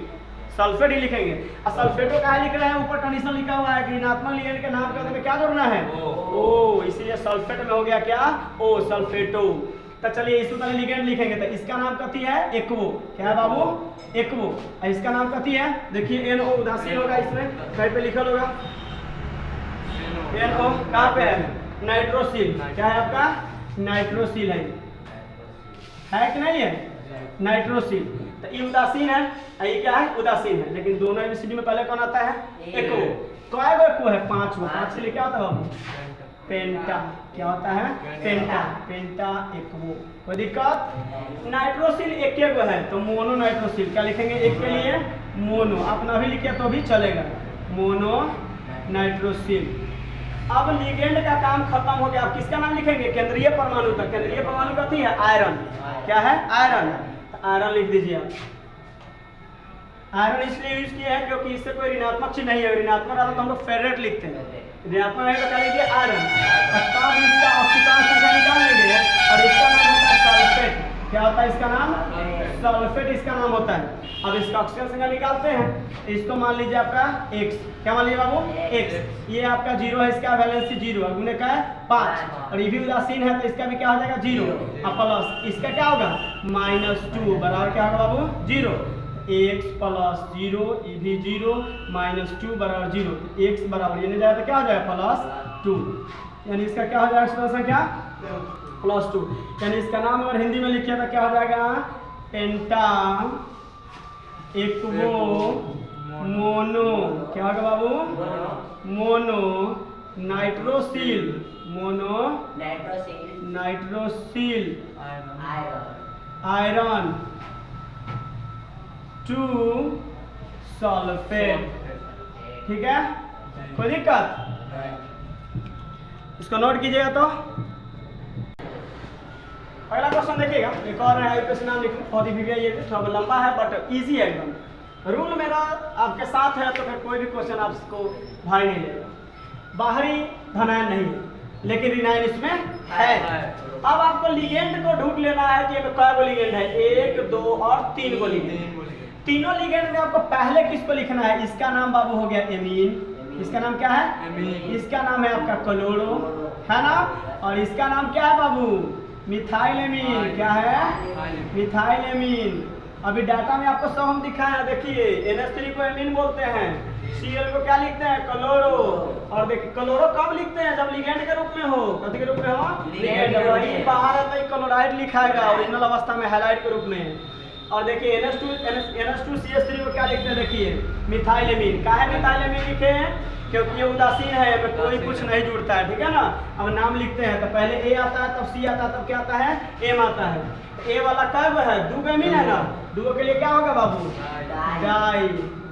सल्फेट ही लिखेंगे। और सल्फेटो का लिख रहे हैं, ऊपर कंडीशन लिखा हुआ है कि ऋणात्मक लिगेंड के नाम के में क्या जोड़ना है? ओ, इसीलिए सल्फेट में हो गया क्या? ओ, सल्फेटो। तो चलिए इस तरह लिगेंड लिखेंगे, तो इसका नाम कथी है? एक्वो। क्या है बाबू? एक्वो। और इसका नाम कथी है? देखिए NO उदासीन होगा, इसमें कहीं पे लिखल होगा NO। कहाँ पे है? नाइट्रोसिल। क्या है आपका? नाइट्रोसिल है कि नहीं है? नाइट्रोसिल। तो ये उदासीन है, ये क्या है? उदासीन है। लेकिन दोनों एबीसीडी में पहले कौन आता है? एक्वो। काय गो एक्वो है? 5 गो। 5 से क्या होता है बाबू? पेंटा। क्या होता है? पेंटा। पेंटा एक्वो। कोई दिक्कत? नाइट्रोसिल एक गो है, तो मोनो नाइट्रोसिल। क्या लिखेंगे? एक के लिए मोनो। आप ना भी लिखे तो भी चलेगा, मोनो नाइट्रोसिल। अब लिगेंड का काम खत्म हो गया। अब किसका नाम लिखेंगे? केंद्रीय परमाणु का। केंद्रीय परमाणु कथी है? आयरन। क्या है? आयरन। तो आयरन लिख दीजिए आप। आयरन इसलिए यूज किया है क्योंकि इससे कोई ऋणात्मक चिन्ह नहीं है। ऋणात्मक आता तो हम लोग फेरेट लिखते हैं, ऋणात्मक है तो क्या लीजिए? आयरन। तब इसका ऑक्सीकरण संख्या निकाल लेंगे और इसका नाम होता है सल्फेट। क्या होता है इसका नाम? सल्फेट इसका नाम होता है। अब इसका ऑक्सीजन संख्या निकालते हैं। इसको मान लीजिए आपका X। क्या मान लीजिए बाबू? X। ये आपका 0 है, इसका वैलेंसी 0 है, गुने का है 5। और ये भी उदासीन है, तो इसका भी क्या हो जाएगा? 0। अब प्लस इसका क्या होगा? -2 बराबर क्या होगा बाबू? 0। X प्लस 0, ये भी 0, -2 बराबर 0। X बराबर ये नहीं जाएगा तो क्या हो जाएगा? +2। यानी इसका क्या हो जाएगा? एक्सप्रेशन संख्या +2। यानी इसका नाम अगर हिंदी में लिखिए तो क्या हो जाएगा? Penta aquo mono. क्या होगा बाबू? Mono nitrosyl. Mono nitrosyl iron 2 sulphate. ठीक है, कोई दिक्कत? इसको नोट कीजिएगा। तो अगला क्वेश्चन देखिएगा, एक और है यूपीएससी नाम लिखो, बहुत ही ये थोड़ा लंबा है बट इजी है एकदम। रूल मेरा आपके साथ है तो फिर कोई भी क्वेश्चन आपको भारी नहीं लेगा। बाहरी धनायन नहीं है, लेकिन ऋणायन इसमें है। अब आपको लिगेंड को ढूंढ लेना है कि कै गो लिगेंड है? 1, 2 और 3 गो लिगेंड। तीनों लिगेंड में आपको पहले किसको लिखना है? इसका नाम बाबू हो गया एमीन। इसका नाम क्या है? एमीन। इसका नाम है आपका क्लोरो, है ना? और इसका नाम क्या है बाबू? मिथाइलेमीन। क्या है? मिथाइलेमीन। अभी डाटा में आपको सब हम दिखाए हैं। देखिए NH3 को एमीन बोलते हैं, Cl को क्या लिखते हैं? क्लोरो। और देखिए क्लोरो कब लिखते हैं? जब लिगेंड के रूप में हो। कथी के रूप में हो? लिगेंड। बाहर है तो क्लोराइड लिखाएगा ओरिजिनल अवस्था में, हैलाइड के रूप में। और देखिए NH2CH3 को क्या लिखते हैं? देखिए मिथाइलेमीन। क्या है मिथाइलेमीन लिखे हैं? क्योंकि ये उदासीन है, इसमें कोई कुछ नहीं जुड़ता है। ठीक है ना? अब नाम लिखते हैं तो पहले A आता है, तब C आता है, तब क्या आता है? M आता है। A वाला कब है? 2 एमीन है ना? 2 के लिए क्या होगा बाबू?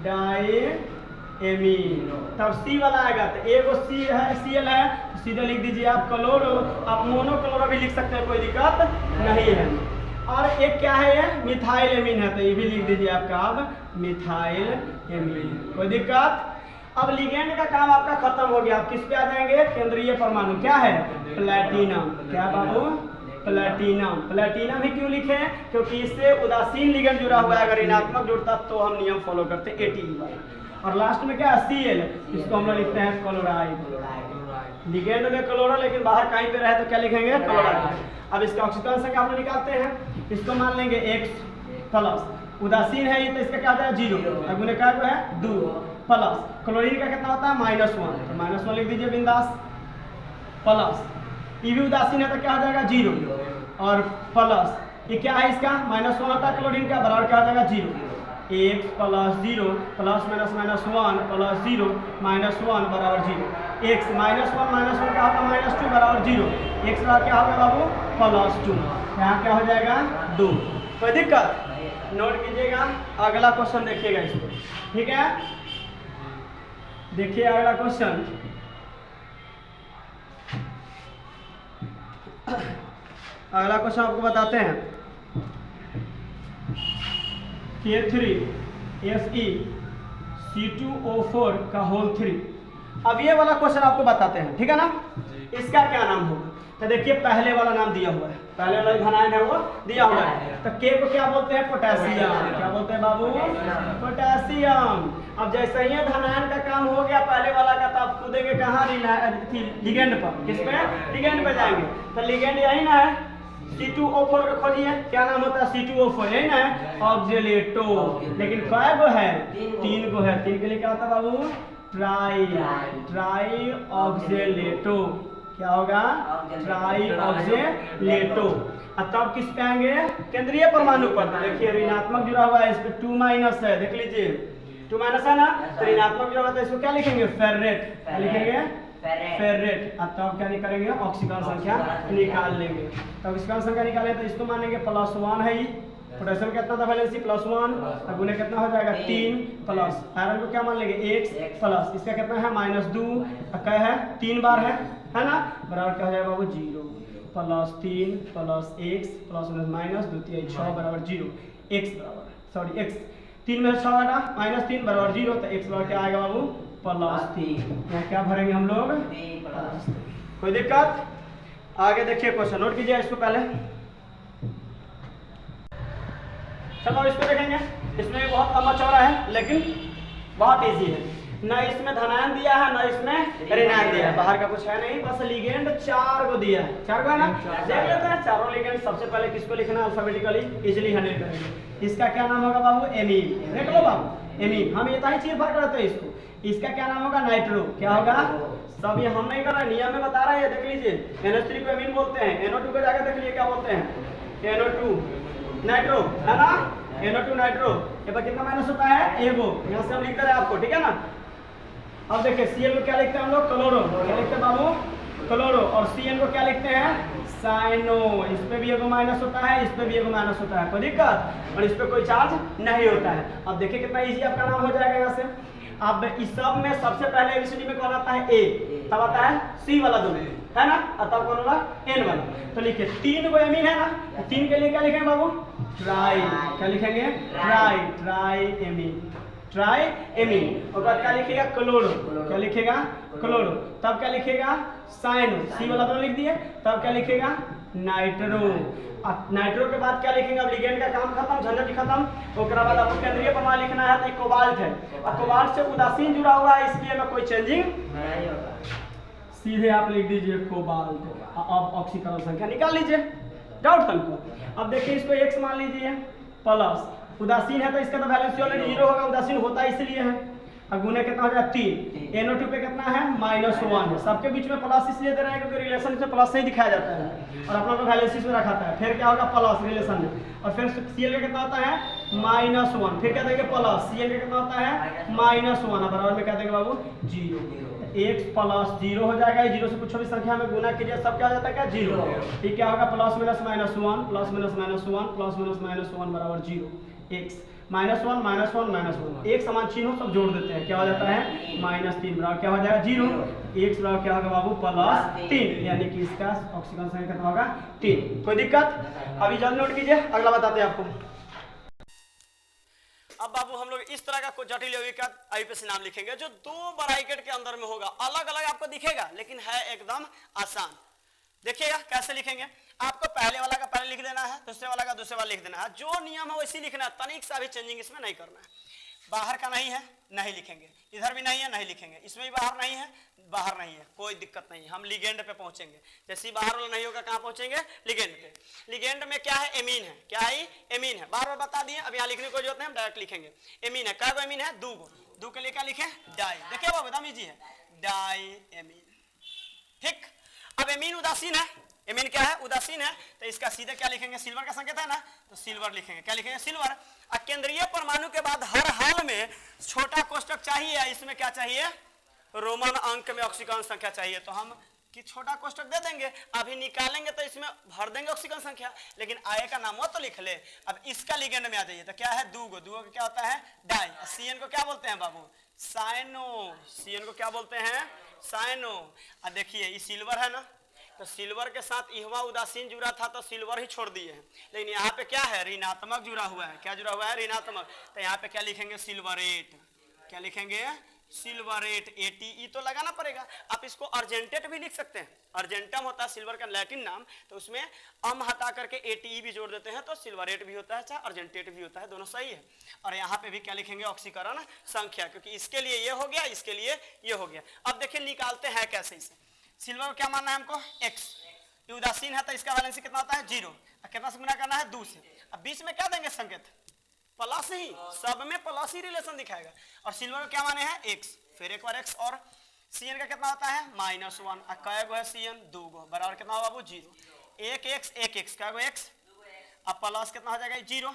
Diamine. तब C वाला आएगा तो एक C है, Cl है, तो सीधे लिख दीजिए आप क्लोरो। आप मोनो क्लोरो भी लिख सकते हैं, कोई दिक्कत नहीं है। और एक क्या है? ये मिथाइल एमीन है, तो ये भी लिख दीजिए आपका अब मिथाइल एमीन। कोई दिक्कत? अब लिगेंड का काम आपका खत्म हो गया। आप किस पे आ जाएंगे? केंद्रीय परमाणु। क्या है? प्लैटिनम। क्या बाबू? प्लैटिनम। प्लैटिनम ही क्यों लिखे? क्योंकि इससे उदासीन लिगेंड जुड़ा हुआ है। अगर ऋणात्मक जुड़ता तो हम नियम फॉलो करते ATE वाला। और लास्ट में क्या है? Cl। इसको हम लोग लिखते हैं क्लोराइड। लिगेंड में क्लोरो, लेकिन बाहर कहीं पे रहे तो क्या लिखेंगे? क्लोराइड। अब इसका ऑक्सीकरण संख्या हम लोग निकालते हैं। इसको मान लेंगे X प्लस, उदासीन है ये तो इसका क्या होता है? 0। गुने क्या है? 2 प्लस क्लोरीन का कितना होता है? -1, तो -1 लिख दीजिए बिंदास। प्लस ये भी उदासीन है तो क्या हो जाएगा? 0। और प्लस ये क्या है? इसका -1 होता है क्लोरीन का, बराबर क्या हो जाएगा? 0। X प्लस 0 प्लस -1 प्लस 0 -1 बराबर 0। X -1 क्या होगा? -2 बराबर 0। X का क्या होगा बाबू? +2। यहाँ क्या हो जाएगा? 2। कोई दिक्कत? नोट कीजिएगा। अगला क्वेश्चन देखिएगा इसको। ठीक है, देखिए अगला क्वेश्चन। अगला क्वेश्चन आपको बताते हैं K3Fe का होल 3। अब ये वाला क्वेश्चन आपको बताते हैं, ठीक है ना। इसका क्या नाम होगा? तो देखिए पहले वाला नाम दिया हुआ है, पहले वाला धनायन है वो दिया हुआ है। तो के को क्या बोलते हैं? पोटेशियम। क्या बोलते हैं बाबू? पोटेशियम। अब जैसे ही धनायन का काम हो गया पहले वाला का, तो आप कूदेंगे कहाँ? लिगेंड पर। किसमें? लिगेंड पे जाएंगे। तो लिगेंड यही ना है, C2O4 का खोजिए। क्या नाम होता है? C2O4 यही ना है, ऑक्जेलेटो। लेकिन कै गो है? 3 गो है। 3 के लिए क्या होता है बाबू? Try oxalato. क्या होगा? Try oxalato. अब तब किस पे आएंगे? केंद्रीय परमाणु पर। देखिए ऋणात्मक जुड़ा हुआ है, इस पे 2 माइनस है, देख लीजिए 2 माइनस है ना, तो ऋणात्मक जुड़ा हुआ है, इसको क्या लिखेंगे? फेरेट। क्या लिखेंगे? फेरेट। अब तब क्या करेंगे? ऑक्सीकरण संख्या निकाल लेंगे। तो ऑक्सीकरण संख्या निकाले तो इसको मानेंगे +1 है। पोटेशियम कितना था वैलेंसी? +1। अब गुने कितना हो जाएगा? 3 प्लस आयरन को क्या मान लेंगे? x प्लस इसका कितना है? -2। क्या है? 3 बार है ना, बराबर क्या हो जाएगा बाबू? 0 + 3 + x + -2 3 6 बराबर 0। x बराबर सॉरी x 3 में 6 आना -3 बराबर 0, तो x बराबर क्या आएगा बाबू? +3। यहाँ क्या भरेंगे हम लोग? कोई दिक्कत? आगे देखिए क्वेश्चन, नोट कीजिए इसको पहले। चलो इसको देखेंगे। इसमें भी बहुत लंबा चौड़ा है लेकिन बहुत इजी है। न इसमें धनायन दिया है न इसमें ऋणायन दिया है, बाहर का कुछ है नहीं, बस लिगेंड 4 को दिया है। 4 को है ना, देख लेते हैं चारों लिगेंड। सबसे पहले किसको लिखना है? अल्फाबेटिकली इजीली हैंडल करेंगे। इसका क्या नाम होगा बाबू? एमीन। देख लो बाबू, एमीन। हम ये ही चीज भर करते हैं इसको। इसका क्या नाम होगा? नाइट्रो। क्या होगा? सब ये हम नहीं कर रहे, नियम में बता रहा है, देख लीजिए। NH3 को एमीन बोलते हैं, NO2 को जाकर देख लीजिए क्या बोलते हैं? NO2 नाइट्रो, है ना, NO2 नाइट्रो। ये पर कितना माइनस होता है? एगो। यहाँ से हम लिख रहे हैं आपको, ठीक है ना। अब देखिए Cl को क्या लिखते हैं हम लोग? क्लोरो। क्या लिखते हैं बाबू? क्लोरो। और Cn को क्या लिखते हैं? साइनो। इस पे भी एगो माइनस होता है, इस पे भी एगो माइनस होता है, कोई दिक्कत? और इस पे कोई चार्ज नहीं होता है। अब देखिए कितना इजी आपका नाम हो जाएगा यहाँ से। अब इस सब में सबसे पहले एबीसीडी में कौन आता है? A, तब आता है C वाला दोनों, है ना, तब कौन वाला? N वाला। तो लिखिए 3 को एमीन है ना, 3 के लिए क्या लिखेंगे बाबू? ट्राई। क्या लिखेंगे? Try amine. Try amine. और बाद क्या लिखेगा? क्लोरो। क्या लिखेगा? क्लोरो। तब क्या लिखेगा? साइनो। C वाला दोनों लिख दिए। तब क्या लिखेगा? नाइट्रो। अब नाइट्रो के बाद क्या लिखेंगे? अब लिगेंड का काम खत्म, झंझट खत्म। उसके बाद आपको केंद्रीय परमाणु लिखना है, तो कोबाल्ट है। अब कोबाल्ट से उदासीन जुड़ा हुआ है, इसलिए में कोई चेंजिंग नहीं होगा, सीधे आप लिख दीजिए कोबाल्ट। अब ऑक्सीकरण संख्या निकाल लीजिए, डाउट हमको। अब देखिए इसको x मान लीजिए प्लस, उदासीन है तो इसका तो वैलेंसी ऑलरेडी 0 होगा, उदासीन होता है इसलिए है। अब गुने कितना हो जाएगा? 3। NO2 पे कितना है? -1 है। सबके बीच में प्लस इसलिए दे रहे हैं क्योंकि रिलेशन में प्लस से ही दिखाया जाता है, और अपना तो वैलेंसी में रखा है। फिर क्या होगा? प्लस रिलेशन में। और फिर Cl का कितना होता है? -1। फिर क्या देंगे? प्लस। Cl का कितना होता है? -1। बराबर में क्या देंगे बाबू? 0। x प्लस 0 हो जाएगा। 0 से कुछ भी संख्या में गुना कीजिए, सब क्या हो जाता है? क्या? 0। ठीक, क्या होगा? +- -1 +- -1 +- -1 बराबर 0। x -1 -1 -1 एक समान चिन्ह सब जोड़ देते हैं, क्या हो जाता है? -3 बराबर क्या हो जाएगा? 0। x बराबर क्या होगा बाबू? +3, यानी कि इसका ऑक्सीकरण संख्या कितना होगा? 3। कोई दिक्कत? अभी जल्द नोट कीजिए, अगला बताते हैं आपको। अब बाबू हम लोग इस तरह का कोई जटिल यौगिक का आईपीएसी नाम लिखेंगे जो 2 ब्रैकेट के अंदर में होगा। अलग अलग आपको दिखेगा लेकिन है एकदम आसान। देखिएगा कैसे लिखेंगे। आपको पहले वाला का पहले लिख देना है, दूसरे वाला का दूसरे वाला लिख देना है। जो नियम है वैसे लिखना है, तनिक सा भी चेंजिंग इसमें नहीं करना है। बाहर का नहीं है, नहीं लिखेंगे। इधर भी नहीं है, नहीं लिखेंगे। इसमें भी बाहर नहीं है, बाहर नहीं है, कोई दिक्कत नहीं। हम लिगेंड पे पहुंचेंगे। जैसे बाहर वाला नहीं होगा, कहाँ पहुंचेंगे? लिगेंड पे। लिगेंड में क्या है? एमीन है। क्या है? एमीन है। बार बार बता दिए, अब यहाँ लिखने को जरूरत नहीं, हम डायरेक्ट लिखेंगे। एमीन है। क्या एमीन है? 2 गो। 2 के लिए क्या लिखे? डाई। देखिए बाबू एकदम ईजी है, डाई एमीन। ठीक। अब एमीन उदासीन है। एमीन क्या है? उदासीन है। तो इसका सीधे क्या लिखेंगे? सिल्वर का संकेत है ना, तो सिल्वर लिखेंगे। क्या लिखेंगे? सिल्वर। केंद्रीय परमाणु के बाद हर हाल में छोटा कोष्टक चाहिए, इसमें क्या चाहिए? रोमन अंक में ऑक्सीकरण संख्या चाहिए, तो हम कि छोटा कोष्टक दे देंगे। अभी निकालेंगे तो इसमें भर देंगे ऑक्सीकरण संख्या, लेकिन आए का नाम हो तो लिख ले। अब इसका लिगेंड में आ जाइए, तो क्या है? 2 गो। 2 गो क्या होता है? डाई। CN को क्या बोलते हैं बाबू? साइनो। CN को क्या बोलते हैं? साइनो। अब देखिए ये सिल्वर है ना, तो सिल्वर के साथ इहवा उदासीन जुड़ा था तो सिल्वर ही छोड़ दिए हैं, लेकिन यहाँ पे क्या है, ऋणात्मक जुड़ा हुआ है। क्या जुड़ा हुआ है, ऋणात्मक। तो यहाँ पे क्या लिखेंगे, सिल्वरेट। क्या लिखेंगे, सिल्वरेट। एटीई तो लगाना पड़ेगा। आप इसको अर्जेंटेट भी लिख सकते हैं, अर्जेंटम होता है सिल्वर का लैटिन नाम, तो उसमें अम हटा करके एटीई भी जोड़ देते हैं तो सिल्वरेट भी होता है, चाहे अर्जेंटेट भी होता है, दोनों सही है। और यहाँ पे भी क्या लिखेंगे, ऑक्सीकरण संख्या, क्योंकि इसके लिए ये हो गया, इसके लिए ये हो गया। अब देखिए निकालते हैं कैसे इसे। सिल्वर को क्या मानना है हमको, एक्स, ये उदासीन है तो इसका वैलेंसी कितना होता है, 0। कितना से गुना करना है, 2 से। अब बीच में क्या देंगे संकेत, प्लस ही, सब में प्लस ही रिलेशन दिखाएगा। और सिल्वर को क्या माने हैं, एक्स, फिर एक बार एक्स, और Cn का कितना होता है, -1। कै गो है Cn, 2 गो, बराबर कितना हो बाबू, 0। एक एक्स, क्या गो एक्स, अब प्लस कितना हो जाएगा, 0,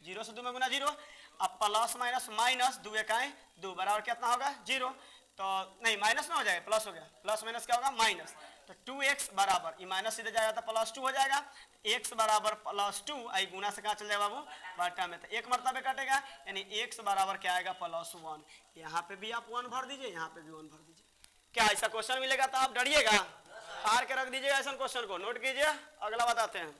0 से 2 में गुना 0, अब प्लस माइनस माइनस, 2 1 2, बराबर कितना होगा, 0। तो नहीं, माइनस में हो जाएगा, प्लस हो गया, प्लस माइनस क्या होगा, माइनस। तो 2x बराबर, ये माइनस सीधे जाएगा तो +2 हो जाएगा, x बराबर +2, आई गुना से कहाँ चल जाएगा बाबू, बटा में, तो एक मरतबे कटेगा, यानी x बराबर क्या आएगा, +1। यहाँ पे भी आप 1 भर दीजिए, यहाँ पे भी 1 भर दीजिए। क्या ऐसा क्वेश्चन मिलेगा तो आप डरिएगा, हार के रख दीजिएगा ऐसा क्वेश्चन को, नोट कीजिए। अगला बताते हैं,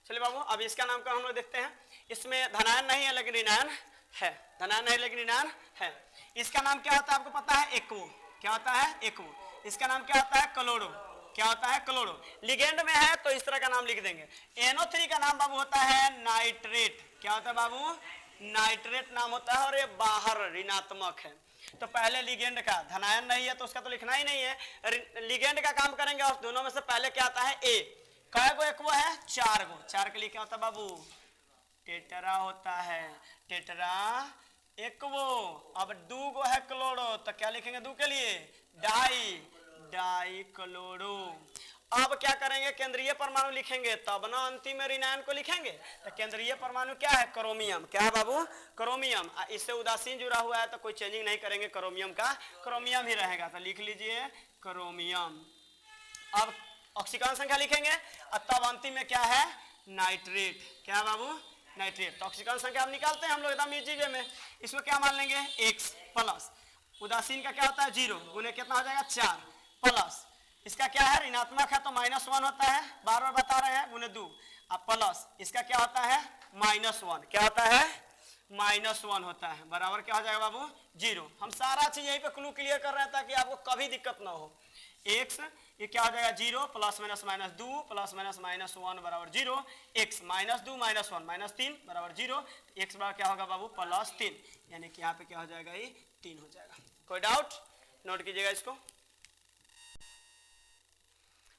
चलिए बाबू अब इसका नाम का हम लोग देखते हैं। इसमें धनायन नहीं है लेकिन ऋणायन है, धनायन नहीं लेकिन ऋणायन है। इसका नाम क्या होता है आपको पता है, एक्वो। क्या होता है, एक्वो। इसका नाम क्या होता है, क्लोरो। क्या होता है, क्लोरो। लिगेंड में है तो इस तरह का नाम लिख देंगे। NO3 का नाम बाबू होता है नाइट्रेट। क्या होता है बाबू, नाइट्रेट नाम होता है, और ये बाहर ऋणात्मक है। तो पहले लिगेंड का, धनायन नहीं है तो उसका तो लिखना ही नहीं है, लिगेंड का काम करेंगे। और दोनों में से पहले क्या आता है, ए। कै गो एक्वो है, 4 गो। 4 के लिए क्या होता है बाबू, टेट्रा होता है, टेट्रा एक्वो। अब 2 गो है क्लोरो, तो क्या लिखेंगे 2 के लिए, डाई, डाई क्लोरो। अब क्या करेंगे, केंद्रीय परमाणु लिखेंगे तब ना अंतिम में ऋणायन को लिखेंगे। तो केंद्रीय परमाणु क्या है, क्रोमियम। क्या है बाबू, क्रोमियम। इससे उदासीन जुड़ा हुआ है तो कोई चेंजिंग नहीं करेंगे, क्रोमियम का क्रोमियम ही रहेगा, तो लिख लीजिए क्रोमियम। अब ऑक्सीकरण संख्या लिखेंगे और तब अंतिम में क्या है, नाइट्रेट। क्या है बाबू, नाइट्रेट। तो ऑक्सीकरण संख्या हम निकालते हैं हम लोग एकदम इजी वे में। इसमें क्या मान लेंगे, x प्लस उदासीन का क्या होता है, 0 गुने कितना हो जाएगा, 4 प्लस इसका क्या है, ऋणात्मक है तो -1 होता है, बार बार बता रहे हैं, गुने 2। अब प्लस इसका क्या होता है, -1। क्या होता है, -1 होता है, बराबर क्या हो जाएगा बाबू, 0। हम सारा चीज यहीं पे क्लू क्लियर कर रहे हैं ताकि आपको कभी दिक्कत ना हो। x ये क्या हो जाएगा, 0 प्लस माइनस -2 प्लस माइनस -1 बराबर 0। x -2 -1 -3 बराबर 0। x बराबर क्या होगा बाबू, +3, यानी कि यहाँ पे क्या हो जाएगा, ये 3 हो जाएगा। कोई डाउट, नोट कीजिएगा इसको।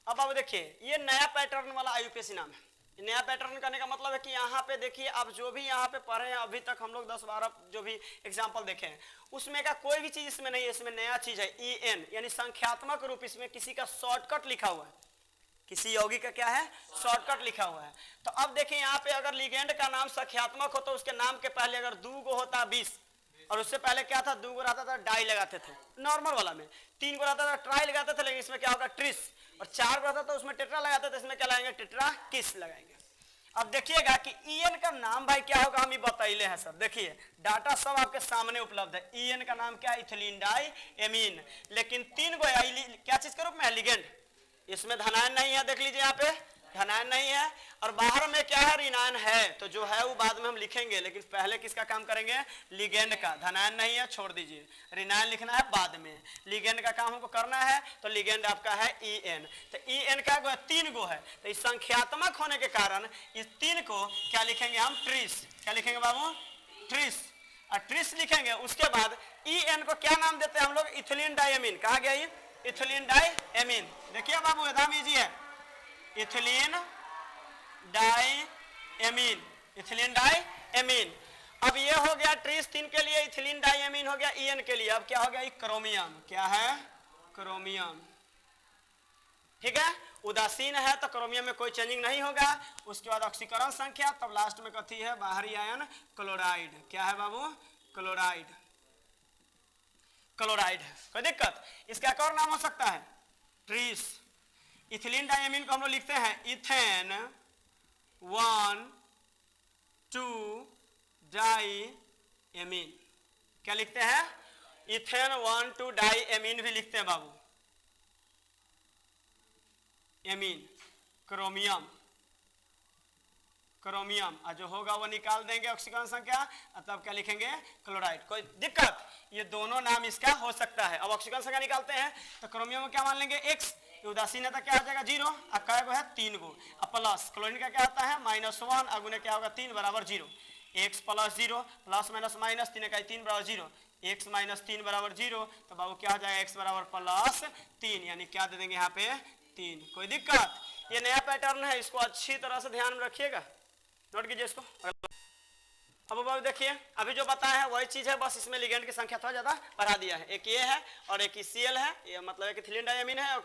अब बाबू देखिए, ये नया पैटर्न वाला IUPAC नाम है। नया पैटर्न करने का मतलब है कि यहाँ पे देखिए, आप जो भी यहाँ पे पढ़े हैं अभी तक हम लोग 10-12 जो भी एग्जाम्पल देखे हैं, उसमें का कोई भी चीज इसमें नहीं है। इसमें नया चीज है EN, यानी संख्यात्मक रूप। इसमें किसी का शॉर्टकट लिखा हुआ है, किसी यौगिक का क्या है, शॉर्टकट लिखा हुआ है। तो अब देखिए यहाँ पे अगर लिगेंड का नाम संख्यात्मक हो तो उसके नाम के पहले अगर 2 गो होता 20, और उससे पहले क्या था, 2 गो रहता था डाई लगाते थे नॉर्मल वाला में, 3 गो रहता था ट्राई लगाते थे, लेकिन इसमें क्या होगा, ट्रिस, और 4 रहता था उसमें टेट्रा लगाते थे, इसमें क्या लगाएंगे, टेट्रा किस लगाएंगे। अब देखिएगा कि EN का नाम भाई क्या होगा, हम ही बतैले हैं सर। देखिए डाटा सब आपके सामने उपलब्ध है। EN का नाम क्या है, इथिलीन डाई एमीन। लेकिन 3 गो क्या चीज के रूप में है, लिगेंड। इसमें धनायन नहीं है, देख लीजिए यहाँ पे धनायन नहीं है, और बाहर में क्या है, ऋणायन है। तो जो है वो बाद में हम लिखेंगे, लेकिन पहले किसका काम करेंगे, लिगेंड का। धनायन नहीं है, छोड़ दीजिए, ऋणायन लिखना है बाद में। लिगेंड का काम हमको करना है, तो लिगेंड आपका है EN। तो EN का गो 3 गो है, तो इस संख्यात्मक होने के कारण इस 3 को क्या लिखेंगे हम, ट्रिस। क्या लिखेंगे बाबू, ट्रिस। और ट्रिस लिखेंगे, उसके बाद EN को क्या नाम देते हैं हम लोग, इथिलीन डाइएमीन। कहा गया ये, इथिलीन डाइएमीन। देखिए बाबू एकदम इजी है, इथिलीन डाइएमीन, इथिलीन डाइएमीन। अब ये हो गया ट्रिस 3 के लिए, इथिलीन डाइएमीन हो गया EN के लिए। अब क्या हो गया, क्रोमियम। क्या है, क्रोमियम। ठीक है, उदासीन है तो क्रोमियम में कोई चेंजिंग नहीं होगा। उसके बाद ऑक्सीकरण संख्या, तब लास्ट में कथी है, बाहरी आयन क्लोराइड। क्या है बाबू, क्लोराइड। क्लोराइड है, कोई दिक्कत। इसका एक और नाम हो सकता है, ट्रिस। इथिलीन डाइएमीन को हम लोग लिखते हैं इथेन 1,2 डाइएमीन। क्या लिखते हैं, इथेन 1,2 डाइएमीन भी लिखते हैं बाबू। एमीन, क्रोमियम, क्रोमियम, और जो होगा वो निकाल देंगे ऑक्सीकरण संख्या, तब क्या लिखेंगे क्लोराइड। कोई दिक्कत? ये दोनों नाम इसका हो सकता है। अब ऑक्सीकरण संख्या निकालते हैं तो क्रोमियम में क्या मान लेंगे x, उदासीनता क्या हो जाएगा 0, और कै गो है 3 गो, अब प्लस क्लोरीन का क्या होता है -1, अगुने क्या होगा 3 बराबर 0, x plus 0 plus minus minus 3 इकाई 3 बराबर 0, x माइनस 3 बराबर 0, तो बाबू क्या हो जाएगा x बराबर प्लस 3, यानी क्या दे देंगे यहाँ पे 3। कोई दिक्कत? ये नया पैटर्न है, इसको अच्छी तरह से ध्यान में रखिएगा, नोट कीजिए इसको। अब बाबू देखिए अभी जो बताया है वही चीज है, बस इसमें लिगेंड की संख्या थोड़ा ज्यादा बढ़ा दिया है। एक ये है और एक Cl है, ये मतलब एक इथिलीन डायमीन है और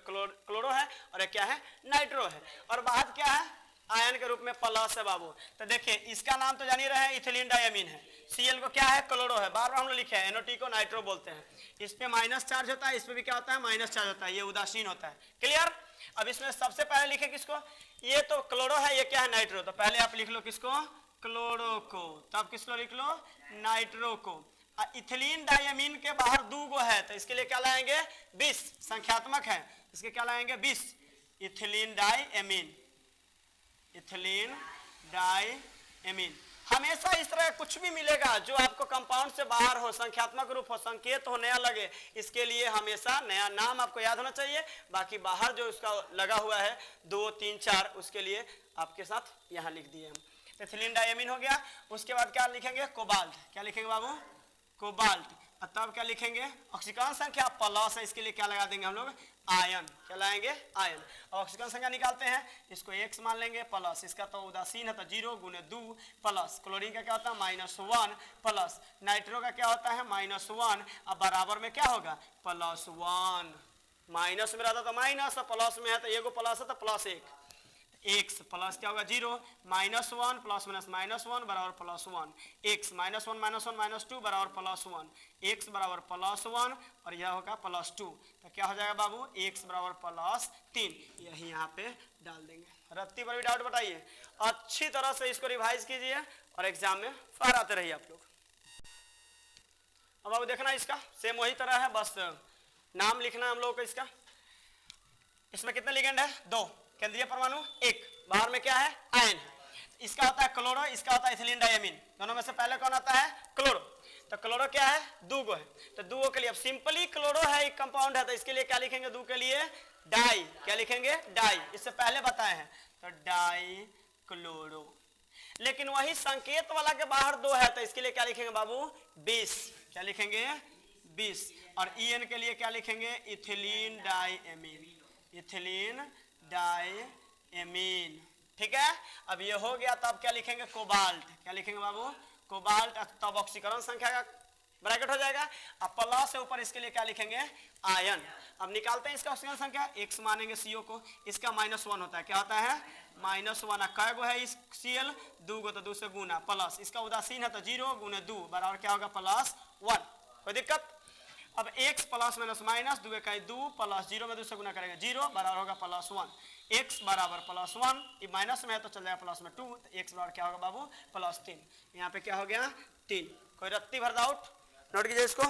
क्लोरो है, और एक क्या है नाइट्रो है, और बाद क्या है आयन के रूप में प्लस है बाबू। तो देखिए इसका नाम तो जान ही रहे हैं इथिलीन डायमीन है, Cl को क्या है क्लोरो है, बार बार हम लोग लिखे हैं, NO2 को नाइट्रो बोलते हैं। इस पे माइनस चार्ज होता है, इस पे भी क्या होता है माइनस चार्ज होता है, ये उदासीन होता है। क्लियर? अब इसमें सबसे पहले लिखे किसको, ये तो क्लोरो है, ये क्या है नाइट्रो, तो पहले आप लिख लो किसको क्लोरो को, तब किसको लिख लो नाइट्रो को। इथिलीन डायमीन के बाहर 2 गो है, तो इसके लिए क्या लाएंगे 20, संख्यात्मक है, इसके क्या लाएंगे 20, इथिलीन डायमीन, इथिलीन डायमीन। हमेशा इस तरह कुछ भी मिलेगा जो आपको कंपाउंड से बाहर हो, संख्यात्मक रूप हो, संकेत हो, नया लगे, इसके लिए हमेशा नया नाम आपको याद होना चाहिए। बाकी बाहर जो उसका लगा हुआ है 2, 3, 4, उसके लिए आपके साथ यहाँ लिख दिए हम। इथिलीन डायमीन हो गया, उसके बाद क्या लिखेंगे कोबाल्ट, क्या लिखेंगे बाबू कोबाल्ट, और तब क्या लिखेंगे ऑक्सीकरण संख्या प्लस है, इसके लिए क्या लगा देंगे हम लोग आयन, क्या लाएंगे आयन। ऑक्सीकरण संख्या निकालते हैं, इसको x मान लेंगे प्लस, इसका तो उदासीन है तो 0 गुने 2 प्लस, क्लोरीन का क्या होता है -1 प्लस, नाइट्रो का क्या होता है -1, अब बराबर में क्या होगा +1, माइनस में रहता तो माइनस, प्लस में है तो एगो प्लस है तो +1, x प्लस क्या होगा 0, -1 प्लस माइनस -1 बराबर +1, x -1 -2 बराबर +1, x बराबर +1 और यह होगा +2, तो क्या हो जाएगा बाबू x बराबर +3, यही यहाँ पे डाल देंगे। रत्ती पर भी डाउट बताइए, अच्छी तरह से इसको रिवाइज कीजिए और एग्जाम में फहराते रहिए आप लोग। अब बाबू देखना इसका सेम वही तरह है, बस नाम लिखना है हम लोग को इसका। इसमें कितने लिगेंड है 2, केंद्रीय परमाणु 1, बाहर में क्या है आयन है, इसका होता है क्लोरो, इसका होता है इथिलीन डायमीन, दोनों में से पहले कौन आता है क्लोरो, तो क्लोरो क्या है 2 गो है, तो 2 गो के लिए अब सिंपली क्लोरो है एक कंपाउंड है, तो इसके लिए क्या लिखेंगे 2 के लिए डाई, क्या लिखेंगे डाई, इससे पहले बताए हैं तो डाई क्लोरो। लेकिन वही संकेत वाला के बाहर 2 है, तो इसके लिए क्या लिखेंगे बाबू 20, क्या लिखेंगे 20, और EN के लिए क्या लिखेंगे इथिलीन डायमीन, इथिलीन डायमीन। ठीक है, अब ये हो गया, तब क्या लिखेंगे कोबाल्ट, क्या लिखेंगे बाबू कोबाल्ट, तब ऑक्सीकरण संख्या का ब्रैकेट हो जाएगा, अब प्लस से ऊपर इसके लिए क्या लिखेंगे आयन। अब निकालते हैं इसका ऑक्सीकरण संख्या, x मानेंगे CO को, इसका -1 होता है, क्या होता है -1, कै गो है इस Cl 2 गो, तो 2 से गुना प्लस, इसका उदासीन है तो 0 गुने 2 बराबर क्या होगा +1, कोई दिक्कत? अब x प्लस माइनस माइनस 2 इकाई 2 प्लस 0 में 2 से गुना करेंगे 0 बराबर होगा +1, x बराबर +1, ये माइनस में है तो चल जाएगा प्लस में 2, तो x बराबर क्या होगा बाबू +3, यहाँ पे क्या हो गया 3। कोई रत्ती भर डाउट, नोट कीजिए इसको।